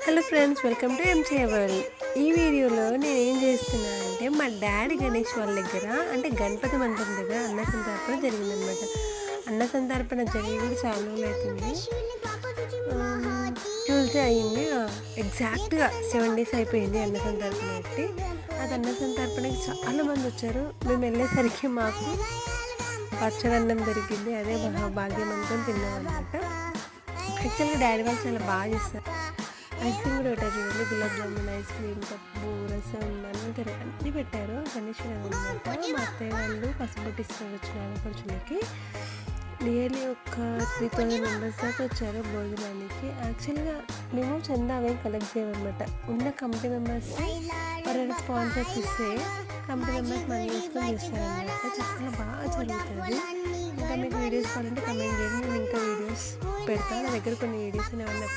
Hello friends, welcome to MCA world. ఈ వీడియోలో నేను ఏం చేస్తున్నా అంటే మా డాడీ గణేష్ వాళ్ళ దగ్గర అంటే గణపతి మందిరం దగ్గర అన్న సంతర్పణ జరిగిందనమాట. అన్న సంతర్పణ జరిగి కూడా చాలా రోజులు అవుతుంది. ట్యూస్డే అయ్యింది. ఎగ్జాక్ట్గా 7 days అయిపోయింది అన్న సంతర్పణ పెట్టి. అది అన్న సంతర్పణకి చాలా మంది వచ్చారు. మేము వెళ్ళేసరికి మాకు పచ్చదన్నం దొరికింది. అదే మహాభాగ్యం అనుకొని తిన్నాం అనమాట. యాక్చువల్గా డాడీ వాళ్ళు చాలా బాగా చేస్తారు. ఐస్ క్రీమ్ కూడా పెట్టారు చూడండి, గులాబ్ జామున్, ఐస్ క్రీమ్, పప్పు, రసం అన్నీ పెట్టారు. గణేషుడు అనమాట. మా అత్తయ్య వాళ్ళు పసుపు తీసుకొని వచ్చిన ఆడపడుచులకి నియర్లీ ఒక 3000 members దాకా వచ్చారు భోజనానికి. యాక్చువల్గా మేము చందా అవేం కలెక్ట్ చేయమన్నమాట. ఉన్న కమిటీ మెంబర్స్ ఎవరైనా స్పాన్సర్స్ ఇస్తే కమిటీ మెంబర్స్ మనీ వేసుకొని చేస్తారనమాట. చాలా బాగా జరుగుతుంది. ఇంకా మీకు వీడియోస్ కావాలంటే కమెంట్ చేయండి, నేను ఇంకా వీడియోస్ పెడతాను. నా దగ్గర కొన్ని వీడియోస్ ఏమన్నా